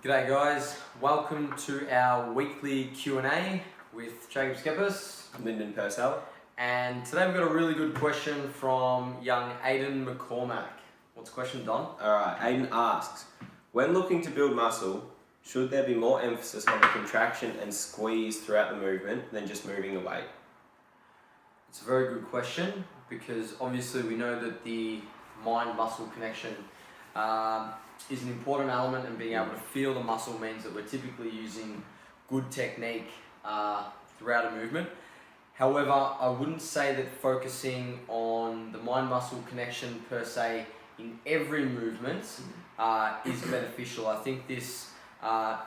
G'day guys, welcome to our weekly Q&A with Schepis Lyndon, Purcell. and today we've got a really good question from young Aiden McCormack. What's the question, Don? Alright, Aiden asks, when looking to build muscle, should there be more emphasis on the contraction and squeeze throughout the movement than just moving the weight? It's a very good question because obviously we know that the mind-muscle connection is an important element, and being able to feel the muscle means that we're typically using good technique throughout a movement. However, I wouldn't say that focusing on the mind-muscle connection per se in every movement is beneficial. I think this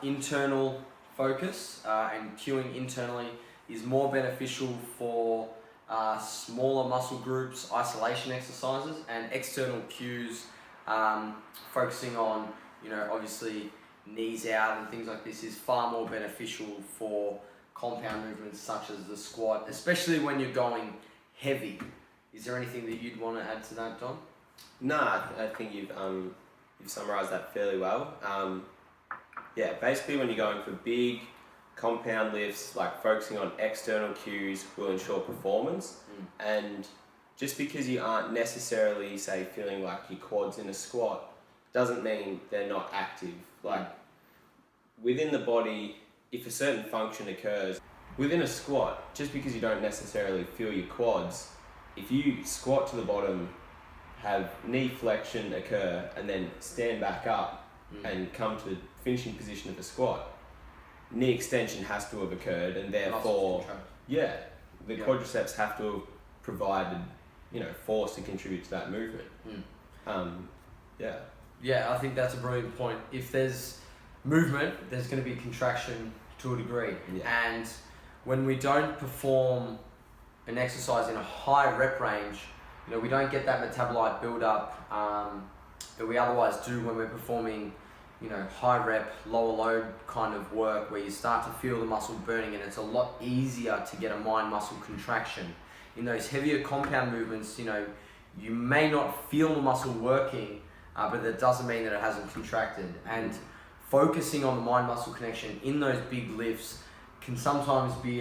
internal focus and cueing internally is more beneficial for smaller muscle groups, isolation exercises, and external cues. Focusing on, obviously knees out and things like this is far more beneficial for compound movements such as the squat, especially when you're going heavy. Is there anything that you'd want to add to that, Don? No, I think you've summarised that fairly well. Basically when you're going for big compound lifts, like focusing on external cues will ensure performance. And just because you aren't necessarily, say, feeling like your quads in a squat doesn't mean they're not active. Like, within the body, if a certain function occurs, within a squat, just because you don't necessarily feel your quads, if you squat to the bottom, have knee flexion occur, and then stand back up and come to the finishing position of a squat, knee extension has to have occurred, and therefore, the quadriceps have to have provided force to contribute to that movement. I think that's a brilliant point. If there's movement, there's going to be contraction to a degree. And when we don't perform an exercise in a high rep range, we don't get that metabolite build-up that we otherwise do when we're performing high rep, lower load kind of work, where you start to feel the muscle burning, and it's a lot easier to get a mind muscle contraction. In those heavier compound movements, you may not feel the muscle working, but that doesn't mean that it hasn't contracted. And focusing on the mind-muscle connection in those big lifts can sometimes be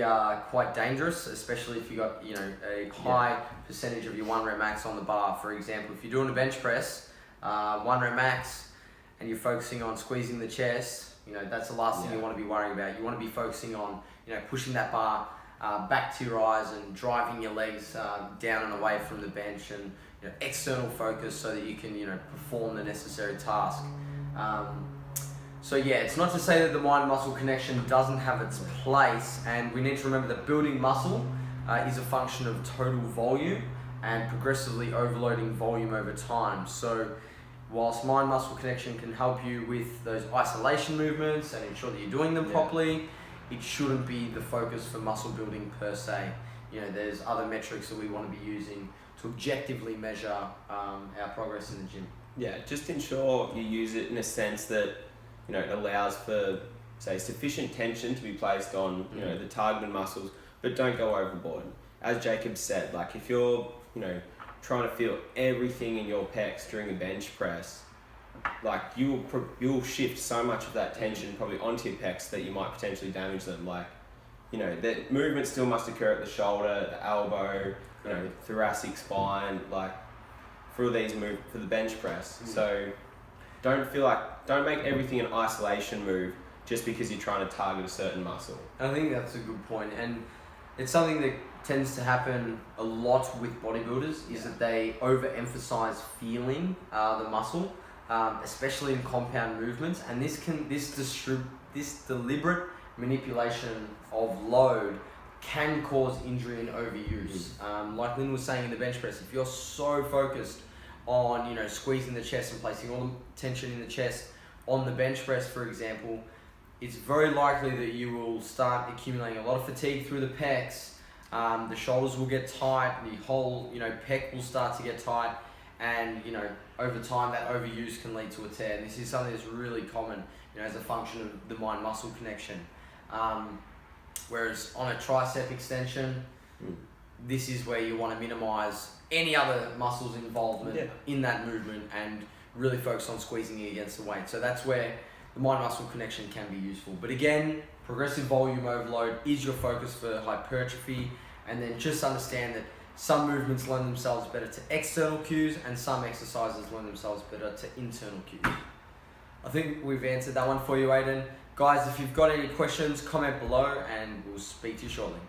quite dangerous, especially if you've got a high percentage of your 1 rep max on the bar. For example, if you're doing a bench press, 1 rep max, and you're focusing on squeezing the chest, that's the last thing you want to be worrying about. You want to be focusing on pushing that bar back to your eyes and driving your legs down and away from the bench, and external focus so that you can perform the necessary task. It's not to say that the mind-muscle connection doesn't have its place, and we need to remember that building muscle is a function of total volume and progressively overloading volume over time. So whilst mind-muscle connection can help you with those isolation movements and ensure that you're doing them properly, it shouldn't be the focus for muscle building per se. There's other metrics that we want to be using to objectively measure our progress in the gym. Yeah, just ensure you use it in a sense that it allows for, say, sufficient tension to be placed on the targeted muscles, but don't go overboard. As Jacob said, like if you're trying to feel everything in your pecs during a bench press, like you'll shift so much of that tension probably onto your pecs that you might potentially damage them. Like, the movement still must occur at the shoulder, the elbow, thoracic spine, like for the bench press. So don't make everything an isolation move just because you're trying to target a certain muscle. I think that's a good point, and it's something that tends to happen a lot with bodybuilders, is that they overemphasize feeling the muscle, especially in compound movements, and this deliberate manipulation of load can cause injury and overuse. Like Lynn was saying in the bench press, if you're so focused on squeezing the chest and placing all the tension in the chest on the bench press, for example, it's very likely that you will start accumulating a lot of fatigue through the pecs. The shoulders will get tight, the whole pec will start to get tight, and over time that overuse can lead to a tear. And this is something that's really common as a function of the mind-muscle connection. Whereas on a tricep extension, this is where you want to minimize any other muscles involvement in that movement and really focus on squeezing it against the weight. So that's where the mind-muscle connection can be useful. But again, progressive volume overload is your focus for hypertrophy, and then just understand that some movements lend themselves better to external cues and some exercises lend themselves better to internal cues. I think we've answered that one for you, Aiden. Guys, if you've got any questions, comment below and we'll speak to you shortly.